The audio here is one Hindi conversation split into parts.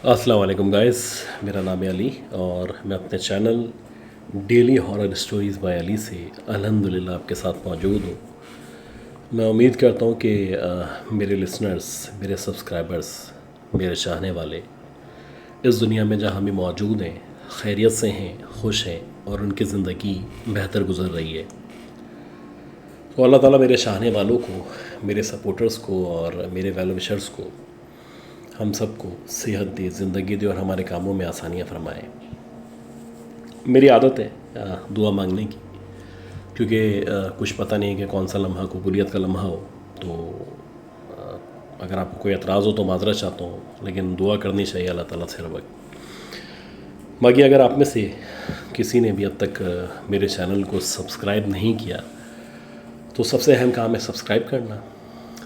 अस्सलाम वालेकुम गाइस, मेरा नाम है अली और मैं अपने channel daily horror stories by Ali से अल्हम्दुलिल्लाह आपके साथ मौजूद हूँ। मैं उम्मीद करता हूँ कि मेरे लिसनर्स, मेरे सब्सक्राइबर्स, मेरे चाहने वाले इस दुनिया में जहाँ भी मौजूद हैं, खैरियत से हैं, खुश हैं और उनकी ज़िंदगी बेहतर गुजर रही है। तो अल्लाह ताला मेरे चाहने वालों को, मेरे सपोर्टर्स को और मेरे वेल विशर्स को, हम सबको सेहत दे, ज़िंदगी दे और हमारे कामों में आसानियाँ फरमाए। मेरी आदत है दुआ मांगने की, क्योंकि कुछ पता नहीं है कि कौन सा लम्हा कबूलियत का लम्हा हो। तो अगर आपको कोई एतराज़ हो तो माजरा चाहता हूँ, लेकिन दुआ करनी चाहिए अल्लाह ताला से हर वक्त। बाकी अगर आप में से किसी ने भी अब तक मेरे चैनल को सब्सक्राइब नहीं किया तो सबसे अहम काम है सब्सक्राइब करना।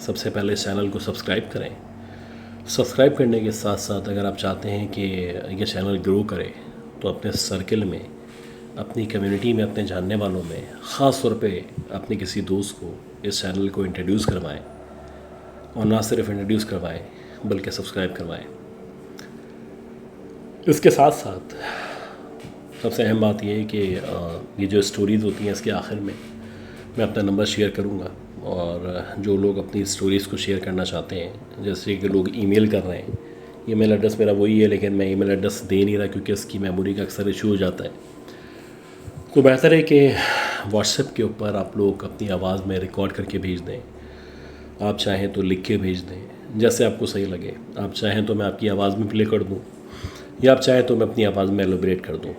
सबसे पहले इस चैनल को सब्सक्राइब करें। सब्सक्राइब करने के साथ साथ अगर आप चाहते हैं कि ये चैनल ग्रो करे तो अपने सर्किल में, अपनी कम्युनिटी में, अपने जानने वालों में, ख़ास तौर पे अपने किसी दोस्त को इस चैनल को इंट्रोड्यूस करवाएं और ना सिर्फ इंट्रोड्यूस करवाएं बल्कि सब्सक्राइब करवाएं। इसके साथ साथ सबसे अहम बात यह है कि ये जो स्टोरीज़ होती हैं इसके आखिर में मैं अपना नंबर शेयर करूँगा और जो लोग अपनी स्टोरीज़ को शेयर करना चाहते हैं, जैसे कि लोग ईमेल कर रहे हैं, ईमेल एड्रेस मेरा वही है लेकिन मैं ईमेल एड्रेस दे नहीं रहा क्योंकि इसकी मेमोरी का अक्सर इशू हो जाता है। तो बेहतर है कि व्हाट्सएप के ऊपर आप लोग अपनी आवाज़ में रिकॉर्ड करके भेज दें। आप चाहें तो लिख के भेज दें, जैसे आपको सही लगे। आप चाहें तो मैं आपकी आवाज़ में प्ले कर दूँ या आप चाहें तो मैं अपनी आवाज़ में एलोबरेट कर दूँ।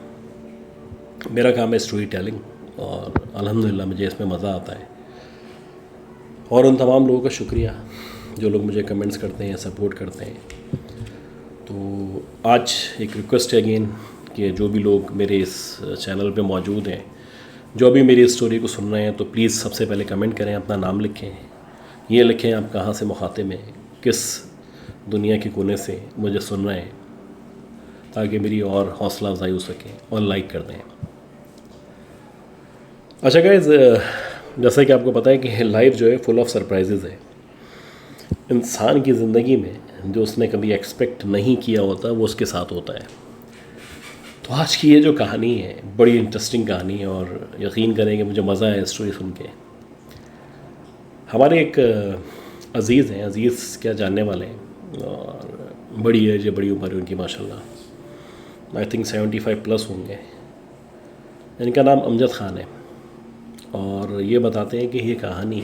मेरा काम है स्टोरी टेलिंग और अल्हम्दुलिल्लाह मुझे इसमें मज़ा आता है। और उन तमाम लोगों का शुक्रिया जो लोग मुझे कमेंट्स करते हैं, सपोर्ट करते हैं। तो आज एक रिक्वेस्ट है अगेन कि जो भी लोग मेरे इस चैनल पे मौजूद हैं, जो भी मेरी स्टोरी को सुन रहे हैं, तो प्लीज़ सबसे पहले कमेंट करें, अपना नाम लिखें, ये लिखें आप कहाँ से मुखातिब हैं, किस दुनिया के कोने से मुझे सुन रहे हैं, ताकि मेरी और हौसला अफजाई हो सके, और लाइक कर दें। अच्छा गाइस, जैसा कि आपको पता है कि लाइफ जो है फुल ऑफ सरप्राइजेज़ है। इंसान की ज़िंदगी में जो उसने कभी एक्सपेक्ट नहीं किया होता वो उसके साथ होता है। तो आज की ये जो कहानी है बड़ी इंटरेस्टिंग कहानी है और यकीन करें कि मुझे मज़ा आया स्टोरी सुन के। हमारे एक अज़ीज़ हैं, अज़ीज़ क्या जानने वाले हैं, और बड़ी एज है, बड़ी उम्र है उनकी माशाल्लाह। आई थिंक 75 प्लस होंगे। इनका नाम अमजद ख़ान है और ये बताते हैं कि ये कहानी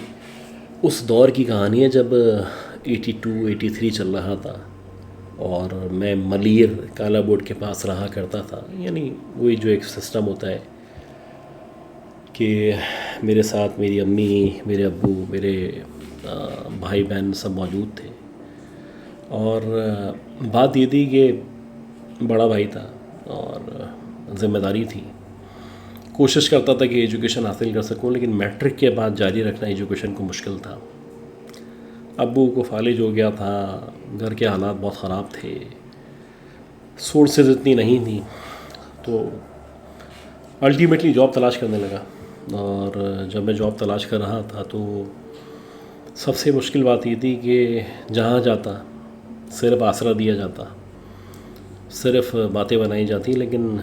उस दौर की कहानी है जब 82 83 चल रहा था और मैं मलीर काला बोर्ड के पास रहा करता था। यानी वही जो एक सिस्टम होता है कि मेरे साथ मेरी अम्मी, मेरे अब्बू, मेरे भाई बहन सब मौजूद थे। और बात ये थी कि बड़ा भाई था और ज़िम्मेदारी थी। कोशिश करता था कि एजुकेशन हासिल कर सकूं, लेकिन मैट्रिक के बाद जारी रखना एजुकेशन को मुश्किल था। अब्बू को फालिज हो गया था, घर के हालात बहुत ख़राब थे, सोर्सेज इतनी नहीं थी, तो अल्टीमेटली जॉब तलाश करने लगा। और जब मैं जॉब तलाश कर रहा था तो सबसे मुश्किल बात ये थी कि जहाँ जाता सिर्फ आसरा दिया जाता, सिर्फ बातें बनाई जाती, लेकिन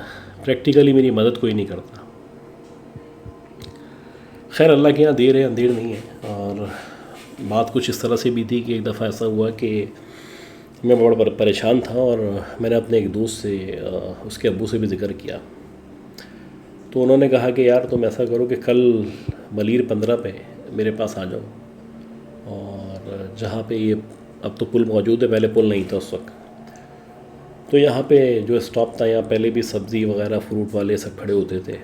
प्रैक्टिकली मेरी मदद कोई नहीं करता। खैर अल्लाह के यहाँ देर है अंधेर नहीं है। और बात कुछ इस तरह से भी थी कि एक दफ़ा ऐसा हुआ कि मैं बड़ा परेशान था और मैंने अपने एक दोस्त से उसके अब्बू से भी ज़िक्र किया। तो उन्होंने कहा कि यार तुम ऐसा करो कि कल मलीर 15 पे मेरे पास आ जाओ, और जहाँ पे ये अब तो पुल मौजूद है, पहले पुल नहीं था उस वक्त। तो यहाँ पे जो स्टॉप था, यहाँ पहले भी सब्ज़ी वगैरह फ्रूट वाले सब खड़े होते थे।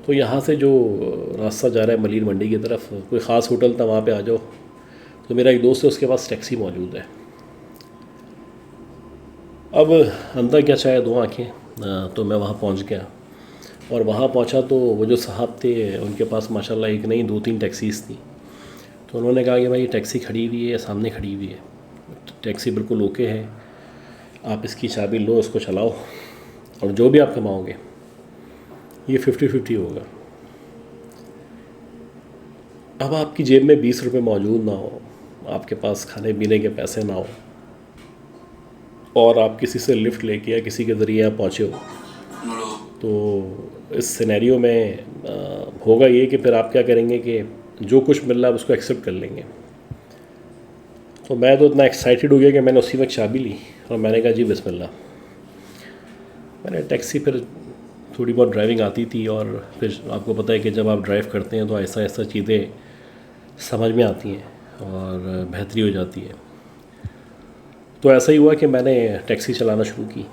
तो यहाँ से जो रास्ता जा रहा है मलीर मंडी की तरफ, कोई ख़ास होटल था, वहाँ पे आ जाओ। तो मेरा एक दोस्त है, उसके पास टैक्सी मौजूद है। अब अंदर क्या चाहे दो आँखें, तो मैं वहाँ पहुँच गया। और वहाँ पहुँचा तो वो जो साहब थे उनके पास माशाल्लाह एक नहीं 2-3 टैक्सीज़ थी। तो उन्होंने कहा कि भाई टैक्सी खड़ी हुई है, सामने खड़ी हुई है, टैक्सी बिल्कुल ओके है, आप इसकी चाबी लो, उसको चलाओ, और जो भी आप कमाओगे ये 50-50 होगा। अब आपकी जेब में 20 रुपये मौजूद ना हो, आपके पास खाने पीने के पैसे ना हो, और आप किसी से लिफ्ट लेके या किसी के ज़रिए आप पहुँचे हो, तो इस सिनेरियो में होगा ये कि फिर आप क्या करेंगे कि जो कुछ मिल रहा है उसको एक्सेप्ट कर लेंगे। तो मैं तो इतना एक्साइटेड हो गया कि मैंने उसी वक्त चाबी ली और मैंने कहा जी बिस्मिल्लाह। मैंने टैक्सी फिर थोड़ी बहुत ड्राइविंग आती थी, और फिर आपको पता है कि जब आप ड्राइव करते हैं तो ऐसा ऐसा चीज़ें समझ में आती हैं और बेहतरी हो जाती है। तो ऐसा ही हुआ कि मैंने टैक्सी चलाना शुरू की।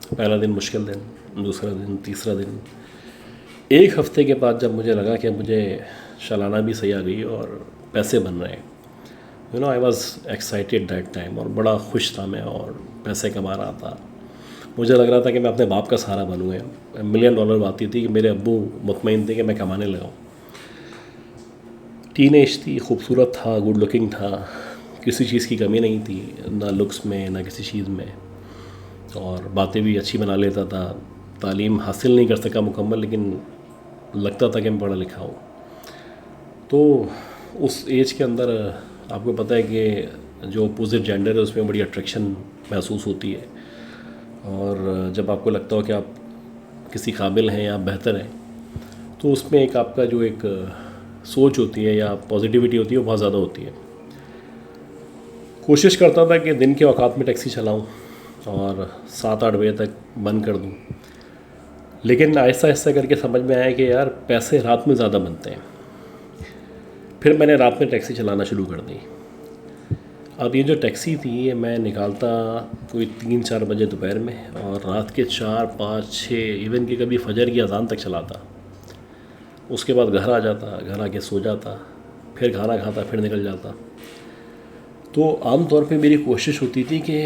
पहला दिन मुश्किल दिन, दूसरा दिन, तीसरा दिन। एक हफ़्ते के बाद जब मुझे लगा कि मुझे चलाना भी सही आ गई और पैसे बन रहे हैं, I was excited that time, और बड़ा खुश था मैं और पैसे कमा रहा था। मुझे लग रहा था कि मैं अपने बाप का सहारा बनूँगा। $1 मिलियन बात ये थी कि मेरे अब्बू मुतमईन थे कि मैं कमाने लगा। टीनेज थी, खूबसूरत था, गुड लुकिंग था, किसी चीज़ की कमी नहीं थी, ना लुक्स में ना किसी चीज़ में, और बातें भी अच्छी बना लेता था। तालीम हासिल नहीं कर सका मुकम्मल, लेकिन लगता था कि मैं पढ़ा लिखा हूँ। तो उस एज के अंदर आपको पता है कि जो अपोजिट जेंडर है उसमें बड़ी अट्रैक्शन महसूस होती है, और जब आपको लगता हो कि आप किसी काबिल हैं या बेहतर हैं, तो उसमें एक आपका जो एक सोच होती है या पॉजिटिविटी होती है वो बहुत ज़्यादा होती है। कोशिश करता था कि दिन के औकात में टैक्सी चलाऊं और 7-8 बजे तक बंद कर दूं, लेकिन ऐसा ऐसा करके समझ में आया कि यार पैसे रात में ज़्यादा बनते हैं। फिर मैंने रात में टैक्सी चलाना शुरू कर दी। अब ये जो टैक्सी थी ये मैं निकालता कोई 3-4 बजे दोपहर में, और रात के 4-5-6 इवन कि कभी फजर की अजान तक चलाता। उसके बाद घर आ जाता, घर आके सो जाता, फिर खाना खाता, फिर निकल जाता। तो आम तौर पे मेरी कोशिश होती थी कि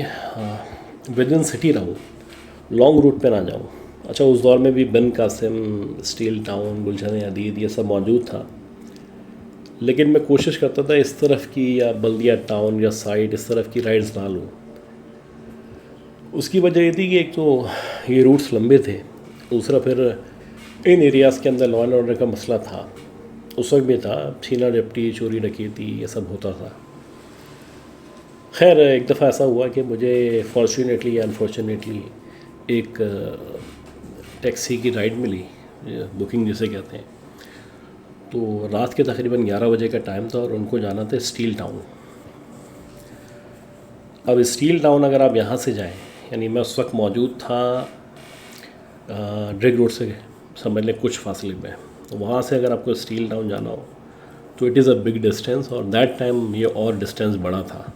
विद इन सिटी रहूँ, लॉन्ग रूट पे ना जाऊँ। अच्छा, उस दौर में भी बिन कासिम, स्टील टाउन, गुलशन अदीद ये सब मौजूद था, लेकिन मैं कोशिश करता था इस तरफ की या बल्दिया टाउन या साइड इस तरफ की राइड्स ना लूँ। उसकी वजह ये थी कि एक तो ये रूट्स लंबे थे, दूसरा फिर इन एरियाज़ के अंदर लॉ एंड ऑर्डर का मसला था, उस वक्त भी था, छीना झपटी, चोरी डकैती ये सब होता था। खैर एक दफ़ा ऐसा हुआ कि मुझे फॉर्चुनेटली या अनफॉर्चुनेटली एक टैक्सी की राइड मिली, बुकिंग जिसे कहते हैं। तो रात के तकरीबन 11 बजे का टाइम था और उनको जाना था स्टील टाउन। अब स्टील टाउन अगर आप यहाँ से जाएं, यानी मैं उस वक्त मौजूद था ड्रग रोड से समझ लें कुछ फासले में, तो वहाँ से अगर आपको स्टील टाउन जाना हो तो it is a big distance, और दैट टाइम ये और डिस्टेंस बड़ा था।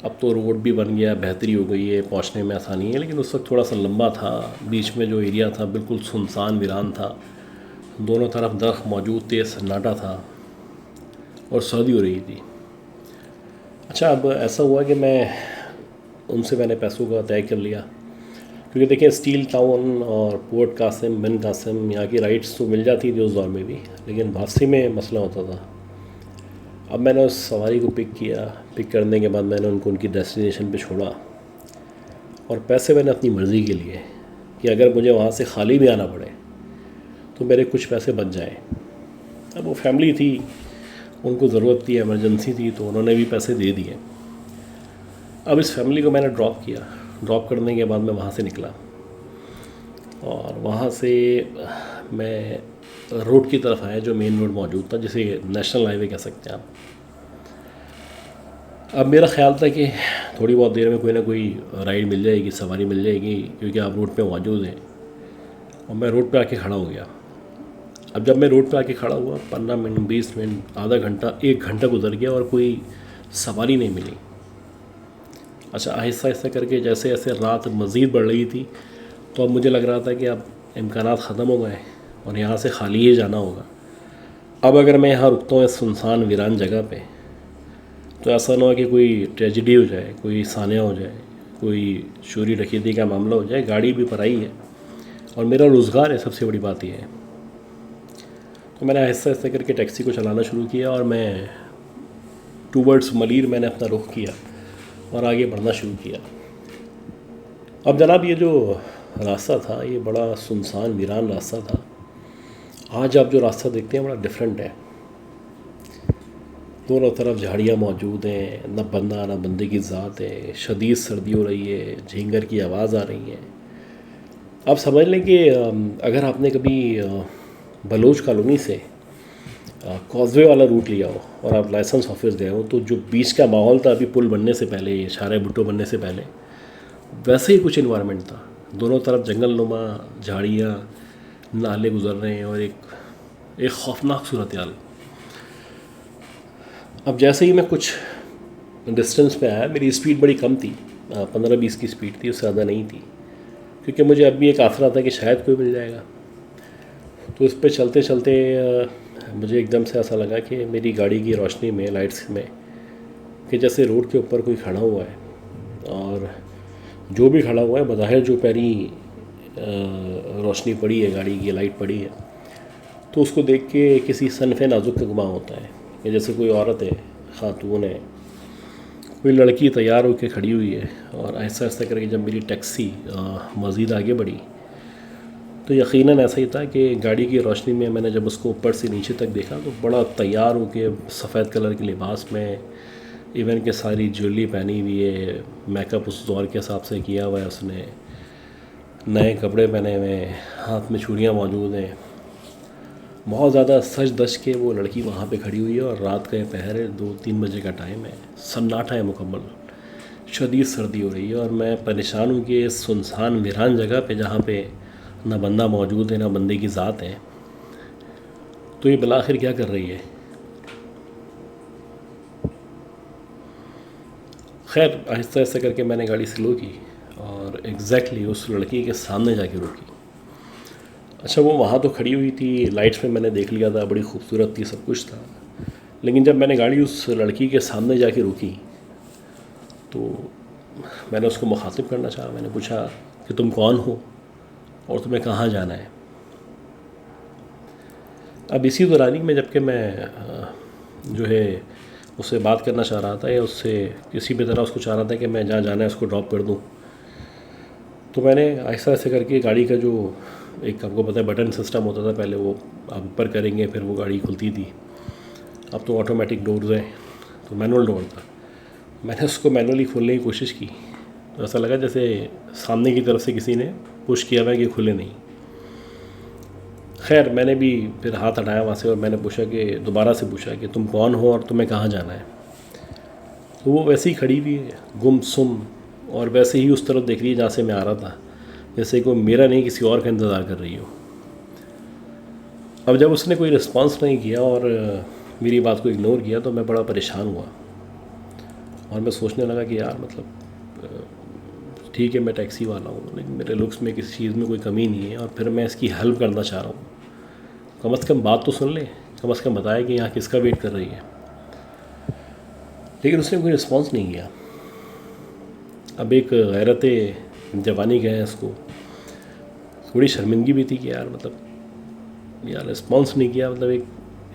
अब तो रोड भी बन गया, बेहतरी हो गई है, पहुँचने में आसानी है, लेकिन उस वक्त थोड़ा सा लंबा था। बीच में जो एरिया था बिल्कुल सुनसान वीरान था, दोनों तरफ दरख्त मौजूद थे, सन्नाटा था और सर्दी हो रही थी। अच्छा, अब ऐसा हुआ कि मैंने पैसों का तय कर लिया, क्योंकि देखिए स्टील टाउन और पोर्ट कासिम, बिन कासिम यहाँ की राइड्स तो मिल जाती थी उस दौर में भी, लेकिन वापसी में मसला होता था। अब मैंने उस सवारी को पिक करने के बाद मैंने उनको उनकी डेस्टिनेशन पे छोड़ा, और पैसे मैंने अपनी मर्ज़ी के लिए कि अगर मुझे वहाँ से खाली भी आना पड़े तो मेरे कुछ पैसे बच जाएं। अब वो फैमिली थी, उनको ज़रूरत थी, इमरजेंसी थी, तो उन्होंने भी पैसे दे दिए। अब इस फैमिली को मैंने ड्रॉप किया। ड्रॉप करने के बाद मैं वहाँ से निकला, और वहाँ से मैं रोड की तरफ आया जो मेन रोड मौजूद था, जिसे नेशनल हाईवे कह सकते हैं आप। अब मेरा ख्याल था कि थोड़ी बहुत देर में कोई ना कोई राइड मिल जाएगी, सवारी मिल जाएगी, क्योंकि आप रोड पे मौजूद हैं। और मैं रोड पे आके खड़ा हो गया। अब जब मैं रोड पे आके खड़ा हुआ, 15 मिनट, 20 मिनट, आधा घंटा, 1 घंटा गुजर गया और कोई सवारी नहीं मिली। अच्छा, आहिस्ता आहिस्ता करके जैसे जैसे रात मज़ीद बढ़ रही थी, तो अब मुझे लग रहा था कि अब इम्कानात ख़त्म हो गए और यहाँ से खाली ही जाना होगा। अब अगर मैं यहाँ रुकता हूँ इस सुनसान वीरान जगह पे, तो ऐसा ना हो कि कोई ट्रेजिडी हो जाए, कोई सान्या हो जाए, कोई चोरी डकैती का मामला हो जाए। गाड़ी भी पराई है और मेरा रोज़गार है, सबसे बड़ी बात यह है। तो मैंने आहिस्ता आहिस्ता करके टैक्सी को चलाना शुरू किया, और मैं टूवर्ड्स मलीर मैंने अपना रुख किया और आगे बढ़ना शुरू किया। अब जनाब ये जो रास्ता था ये बड़ा सुनसान वीरान रास्ता था। आज आप जो रास्ता देखते हैं बड़ा डिफरेंट है। दोनों तरफ झाड़ियाँ मौजूद हैं, न बंदा न बंदे की ज़ात है, शदीद सर्दी हो रही है, झींगर की आवाज़ आ रही है। आप समझ लें कि अगर आपने कभी बलोच कॉलोनी से कॉजवे वाला रूट लिया हो और आप लाइसेंस ऑफिस गए हो, तो जो बीच का माहौल था अभी पुल बनने से पहले, ये शारे भुट्टो बनने से पहले, वैसे ही कुछ इन्वायरमेंट था। दोनों तरफ जंगल नुमा झाड़ियाँ, नाले गुजर रहे हैं और एक खौफनाक सूरत हाल। अब जैसे ही मैं कुछ डिस्टेंस पे आया, मेरी स्पीड बड़ी कम थी, 15-20 की स्पीड थी, उससे ज़्यादा नहीं थी, क्योंकि मुझे अब भी एक आसरा था कि शायद कोई मिल जाएगा। तो इस पे चलते चलते मुझे एकदम से ऐसा लगा कि मेरी गाड़ी की रोशनी में, लाइट्स में, कि जैसे रोड के ऊपर कोई खड़ा हुआ है, और जो भी खड़ा हुआ है बज़ाहिर जो पैरी रोशनी पड़ी है, गाड़ी की लाइट पड़ी है, तो उसको देख के किसी सनफ़ नाजुक का गुमान होता है कि जैसे कोई औरत है, ख़ातून है, कोई लड़की तैयार होकर खड़ी हुई है। और ऐसा ऐसा करके जब मेरी टैक्सी मज़ीद आगे बढ़ी, तो यकीनन ऐसा ही था कि गाड़ी की रोशनी में मैंने जब उसको ऊपर से नीचे तक देखा, तो बड़ा तैयार होके सफ़ेद कलर के लिबास में, इवन के सारी ज्वेलरी पहनी हुई है, मेकअप उस दौर के हिसाब से किया हुआ है उसने, नए कपड़े पहने हुए हैं, हाथ में चूड़ियाँ मौजूद हैं, बहुत ज़्यादा सज धज के वो लड़की वहाँ पे खड़ी हुई है। और रात का पहर है, 2-3 बजे का टाइम है, सन्नाटा है मुकम्मल, शदीद सर्दी हो रही है, और मैं परेशान हूँ कि इस सुनसान वीरान जगह पे, जहाँ पे ना बंदा मौजूद है ना बंदे की ज़ात है, तो ये बला आखिर क्या कर रही है। खैर आहिस्ता आहिस्ता करके मैंने गाड़ी स्लो की और एग्जैक्टली उस लड़की के सामने जाके रुकी। अच्छा, वो वहाँ तो खड़ी हुई थी, लाइट्स में मैंने देख लिया था, बड़ी खूबसूरत थी, सब कुछ था, लेकिन जब मैंने गाड़ी उस लड़की के सामने जाके रुकी, तो मैंने उसको मुखातिब करना चाहा। मैंने पूछा कि तुम कौन हो और तुम्हें कहाँ जाना है। अब इसी दौरान ही में, जबकि मैं जो है उससे बात करना चाह रहा था, या उससे किसी भी तरह उसको चाह रहा था कि मैं जहाँ जाना है उसको ड्रॉप कर दूँ, तो मैंने ऐसा ऐसे करके गाड़ी का जो एक, आपको पता है बटन सिस्टम होता था पहले, वो आप ऊपर करेंगे फिर वो गाड़ी खुलती थी, अब तो ऑटोमेटिक डोर्स हैं, तो मैनुअल डोर था। मैंने उसको मैनुअली खोलने की कोशिश की, तो ऐसा लगा जैसे सामने की तरफ से किसी ने पुश किया हुआ कि खुले नहीं। खैर मैंने भी फिर हाथ हटाया वहाँ से, और मैंने पूछा कि दोबारा से पूछा कि तुम कौन हो और तुम्हें कहाँ जाना है। तो वो वैसे ही खड़ी हुई है, गुमसुम, और वैसे ही उस तरफ देख रही है जहाँ से मैं आ रहा था, जैसे कोई मेरा नहीं किसी और का इंतज़ार कर रही हो। अब जब उसने कोई रिस्पांस नहीं किया और मेरी बात को इग्नोर किया, तो मैं बड़ा परेशान हुआ, और मैं सोचने लगा कि यार मतलब ठीक है मैं टैक्सी वाला हूँ, लेकिन मेरे लुक्स में किसी चीज़ में कोई कमी नहीं है, और फिर मैं इसकी हेल्प करना चाह रहा हूँ, कम से कम बात तो सुन ले, कम से कम बताया कि यहाँ किसका वेट कर रही है। लेकिन उसने कोई रिस्पांस नहीं किया। अब एक गैरत जवानी कहें इसको, थोड़ी शर्मिंदगी भी थी कि यार मतलब यार रिस्पांस नहीं किया, मतलब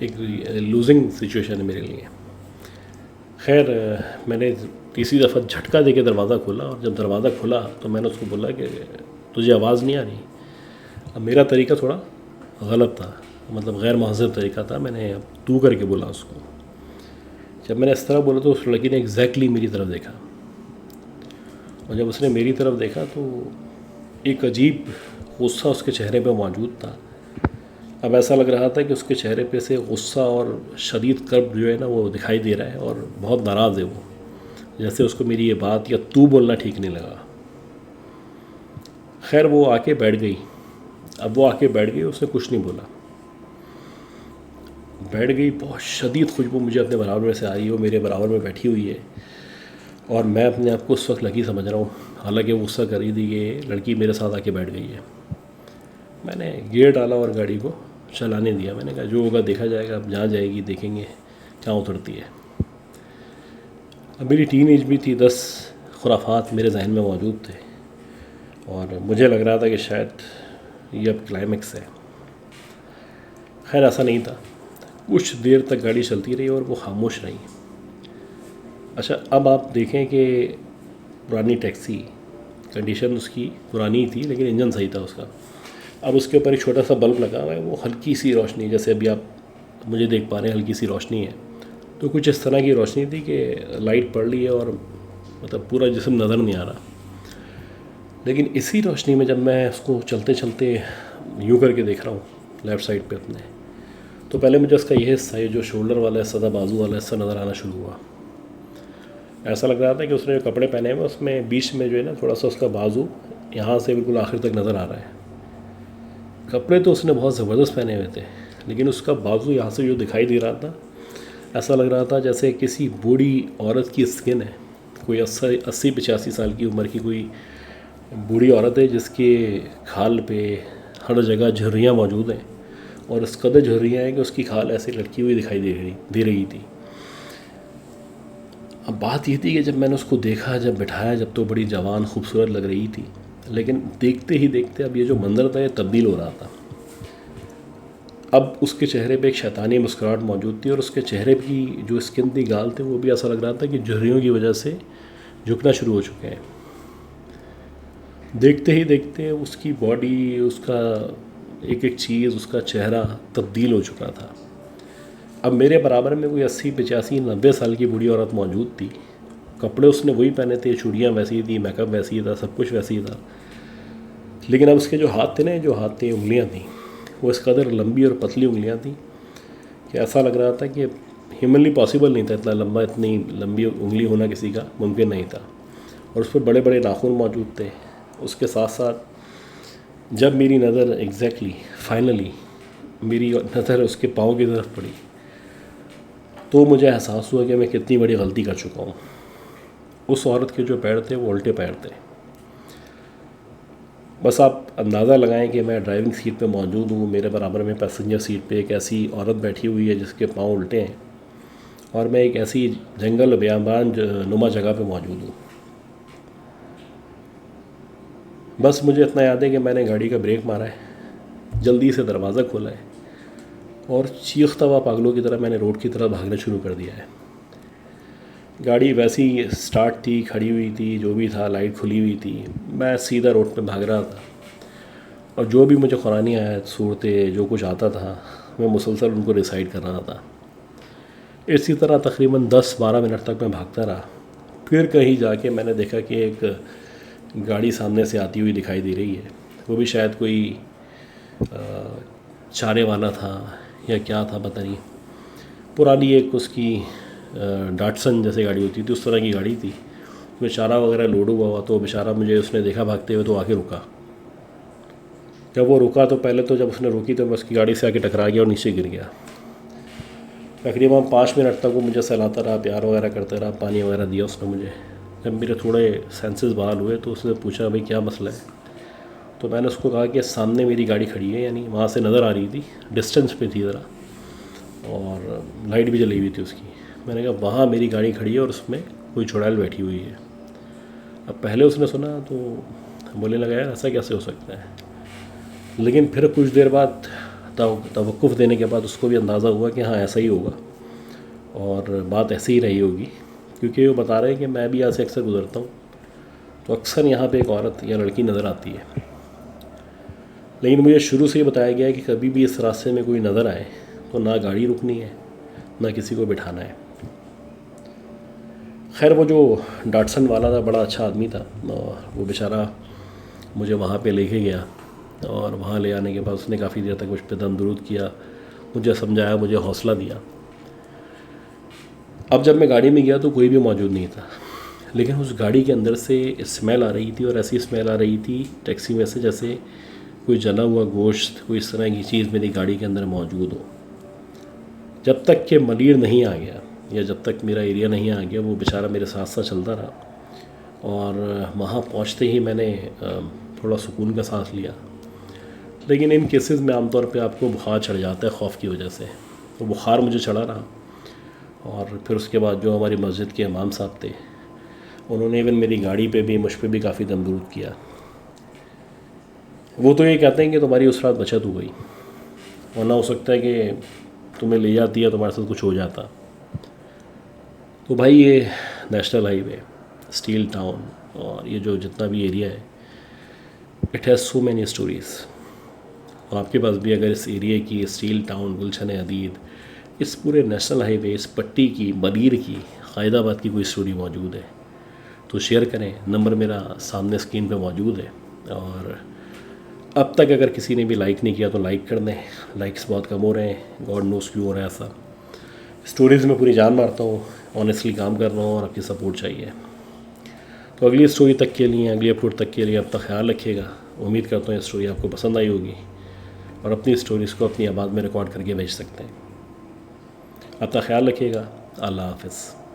एक लूजिंग सिचुएशन है मेरे लिए। खैर मैंने तीसरी दफ़ा झटका दे के दरवाज़ा खोला, और जब दरवाज़ा खुला तो मैंने उसको बोला कि तुझे आवाज़ नहीं आ रही। अब मेरा तरीका थोड़ा गलत था, मतलब गैर महज़ब तरीका था, मैंने अब तू करके बोला उसको। जब मैंने इस तरह बोला तो उस लड़की ने एग्जैक्टली मेरी तरफ देखा, और जब उसने मेरी तरफ देखा तो एक अजीब गुस्सा उसके चेहरे पे मौजूद था। अब ऐसा लग रहा था कि उसके चेहरे पे से गुस्सा और शदीद कर्ब जो है ना वो दिखाई दे रहा है, और बहुत नाराज़ है वो, जैसे उसको मेरी ये बात या तू बोलना ठीक नहीं लगा। खैर वो आके बैठ गई। अब वो आके बैठ गई, उसने कुछ नहीं बोला, बैठ गई। बहुत शदीद खुशबू मुझे अपने बराबर में से आ रही है, वो मेरे बराबर में बैठी हुई है, और मैं अपने आप को उस वक्त लकी समझ रहा हूँ, हालांकि वो गुस्सा कर रही थी कि लड़की मेरे साथ आके बैठ गई है। मैंने गियर डाला और गाड़ी को चलाने दिया। मैंने कहा जो होगा देखा जाएगा, अब जहाँ जाएगी देखेंगे क्या उतरती है। अब मेरी टीन एज भी थी, 10 खुराफात मेरे जहन में मौजूद थे, और मुझे लग रहा था कि शायद ये अब क्लाइमेक्स है। खैर ऐसा नहीं था, कुछ देर तक गाड़ी चलती रही और वो खामोश रही। अच्छा, अब आप देखें कि पुरानी टैक्सी, कंडीशन उसकी पुरानी थी लेकिन इंजन सही था उसका। अब उसके ऊपर एक छोटा सा बल्ब लगा हुआ है, वो हल्की सी रोशनी, जैसे अभी आप मुझे देख पा रहे हैं, हल्की सी रोशनी है, तो कुछ इस तरह की रोशनी थी कि लाइट पड़ रही है और मतलब पूरा जिस्म नज़र नहीं आ रहा। लेकिन इसी रोशनी में जब मैं उसको चलते चलते यूँ करके देख रहा हूँ लेफ़्ट साइड पे अपने, तो पहले मुझे उसका ये हिस्सा, ये जो शोल्डर वाला हिस्सा था, बाजू वाला हिस्सा नज़र आना शुरू हुआ। ऐसा लग रहा था कि उसने जो कपड़े पहने हुए उसमें बीच में जो है ना थोड़ा सा उसका बाजू यहाँ से बिल्कुल आखिर तक नज़र आ रहा है। कपड़े तो उसने बहुत ज़बरदस्त पहने हुए थे, लेकिन उसका बाजू यहाँ से जो दिखाई दे रहा था, ऐसा लग रहा था जैसे किसी बूढ़ी औरत की स्किन है। कोई 80-85 साल की उम्र की कोई बूढ़ी औरत है जिसके खाल पे हर जगह झुर्रियाँ मौजूद हैं, और इस कदर झुर्रियाँ हैं कि उसकी खाल ऐसे लटकी हुई दिखाई दे रही थी। अब बात ये थी कि जब मैंने उसको देखा, जब बिठाया, जब तो बड़ी जवान खूबसूरत लग रही थी, लेकिन देखते ही देखते अब ये जो मंज़र था ये तब्दील हो रहा था। अब उसके चेहरे पे एक शैतानी मुस्कुराहट मौजूद थी, और उसके चेहरे की जो स्किन थी, गाल थे, वो भी ऐसा लग रहा था कि झुर्रियों की वजह से झुकना शुरू हो चुके हैं। देखते ही देखते उसकी बॉडी, उसका एक एक चीज़, उसका चेहरा तब्दील हो चुका था। अब मेरे बराबर में कोई 80-85-90 साल की बूढ़ी औरत मौजूद थी। कपड़े उसने वही पहने थे, चूड़ियाँ वैसी थी, मेकअप वैसी था, सब कुछ वैसी था। लेकिन अब उसके जो हाथ थे ना, जो हाथ थे, उंगलियाँ थीं, वो इस कदर लंबी और पतली उंगलियाँ थीं कि ऐसा लग रहा था कि ह्यूमनली पॉसिबल नहीं था, इतना लंबा, इतनी लंबी उंगली होना किसी का मुमकिन नहीं था। और उस पर बड़े बड़े नाखून मौजूद थे। उसके साथ साथ जब मेरी नज़र एग्जैक्टली फाइनली मेरी नज़र उसके पाँव की तरफ पड़ी, तो मुझे एहसास हुआ कि मैं कितनी बड़ी गलती कर चुका हूँ। उस औरत के जो पैर थे वो उल्टे पैर थे। बस आप अंदाज़ा लगाएं कि मैं ड्राइविंग सीट पे मौजूद हूँ, मेरे बराबर में पैसेंजर सीट पे एक ऐसी औरत बैठी हुई है जिसके पाँव उल्टे हैं, और मैं एक ऐसी जंगल बियाबान नुमा जगह पे मौजूद हूँ। बस मुझे इतना याद है कि मैंने गाड़ी का ब्रेक मारा है, जल्दी से दरवाज़ा खोला है, और चीखता हुआ पागलों की तरह मैंने रोड की तरफ भागना शुरू कर दिया है। गाड़ी वैसी स्टार्ट थी, खड़ी हुई थी, जो भी था, लाइट खुली हुई थी, मैं सीधा रोड पे भाग रहा था, और जो भी मुझे कुरानी आयत, सूरतें, जो कुछ आता था, मैं मुसलसल उनको रिसाइट कर रहा था। इसी तरह तकरीबन 10-12 मिनट तक मैं भागता रहा। फिर कहीं जाके मैंने देखा कि एक गाड़ी सामने से आती हुई दिखाई दे रही है। वो भी शायद कोई चारे वाला था या क्या था पता नहीं। पुरानी एक उसकी डाटसन जैसे गाड़ी होती थी, उस तरह की गाड़ी थी। उसमें चारा वगैरह लोड हुआ तो बेचारा, मुझे उसने देखा भागते हुए तो आके रुका। जब वो रुका तो पहले तो जब उसने रुकी तो मैं उसकी गाड़ी से आके टकरा गया और नीचे गिर गया। तकरीबन 5 मिनट तक वो मुझे सहलाता रहा, प्यार वगैरह करता रहा, पानी वगैरह दिया उसने मुझे। जब मेरे थोड़े सेंसेस बहाल हुए तो उसने पूछा, भाई क्या मसला है? तो मैंने उसको कहा कि सामने मेरी गाड़ी खड़ी है, यानी वहाँ से नज़र आ रही थी, डिस्टेंस पे थी ज़रा, और लाइट भी जली हुई थी उसकी। मैंने कहा वहाँ मेरी गाड़ी खड़ी है और उसमें कोई चुड़ैल बैठी हुई है। अब पहले उसने सुना तो बोलने लगा, यार ऐसा कैसे हो सकता है? लेकिन फिर कुछ देर बाद तवक्कुफ़ देने के बाद उसको भी अंदाज़ा हुआ कि हाँ ऐसा ही होगा, और बात ऐसे ही रही होगी, क्योंकि वो बता रहे हैं कि मैं भी यहाँ से अक्सर गुज़रता हूँ तो अक्सर यहाँ पे एक औरत या लड़की नज़र आती है। लेकिन मुझे शुरू से ही बताया गया है कि कभी भी इस रास्ते में कोई नज़र आए तो ना गाड़ी रुकनी है, ना किसी को बिठाना है। खैर वो जो डाटसन वाला था बड़ा अच्छा आदमी था, और वो बेचारा मुझे वहाँ पे लेके गया, और वहाँ ले आने के बाद उसने काफ़ी देर तक मुझ पर दम दरूद किया, मुझे समझाया, मुझे हौसला दिया। अब जब मैं गाड़ी में गया तो कोई भी मौजूद नहीं था, लेकिन उस गाड़ी के अंदर से स्मेल आ रही थी, और ऐसी स्मेल आ रही थी टैक्सी में से जैसे कोई जला हुआ गोश्त, कोई इस तरह की चीज़ मेरी गाड़ी के अंदर मौजूद हो। जब तक कि मलिर नहीं आ गया, या जब तक मेरा एरिया नहीं आ गया, वो बेचारा मेरे साथ साथ चलता रहा, और वहाँ पहुँचते ही मैंने थोड़ा सुकून का सांस लिया। लेकिन इन केसेस में आमतौर पे आपको बुखार चढ़ जाता है खौफ की वजह से, तो बुखार मुझे चढ़ा रहा। और फिर उसके बाद जो हमारी मस्जिद के इमाम साहब थे, उन्होंने इवन मेरी गाड़ी पे भी, मुझ पे भी काफ़ी दम दरूद किया। वो तो ये कहते हैं कि तुम्हारी उस रात बचत हो गई, वरना हो सकता है कि तुम्हें ले जाती है, तुम्हारे साथ कुछ हो जाता। तो भाई ये नेशनल हाईवे, स्टील टाउन, और ये जो जितना भी एरिया है, it has so many stories. और आपके पास भी अगर इस एरिया की, स्टील टाउन, गुलशन हदीद, इस पूरे नेशनल हाईवे, इस पट्टी की, बलीर की, क़ायदाबाद की कोई स्टोरी मौजूद है तो शेयर करें। नंबर मेरा सामने स्क्रीन पे मौजूद है। और अब तक अगर किसी ने भी लाइक नहीं किया तो लाइक कर दें। लाइक्स बहुत कम हो रहे हैं, गॉड नोस क्यों हो रहा है ऐसा। स्टोरीज़ में पूरी जान मारता हूँ, ऑनेस्टली काम कर रहा हूँ और आपकी सपोर्ट चाहिए। तो अगली स्टोरी तक के लिए, अगली अपलोड तक के लिए अपना ख्याल रखिएगा। उम्मीद करता हूँ ये स्टोरी आपको पसंद आई होगी और अपनी स्टोरीज़ को अपनी आवाज़ में रिकॉर्ड करके भेज सकते हैं। अपना ख्याल रखिएगा। अल्लाह हाफ़िज़।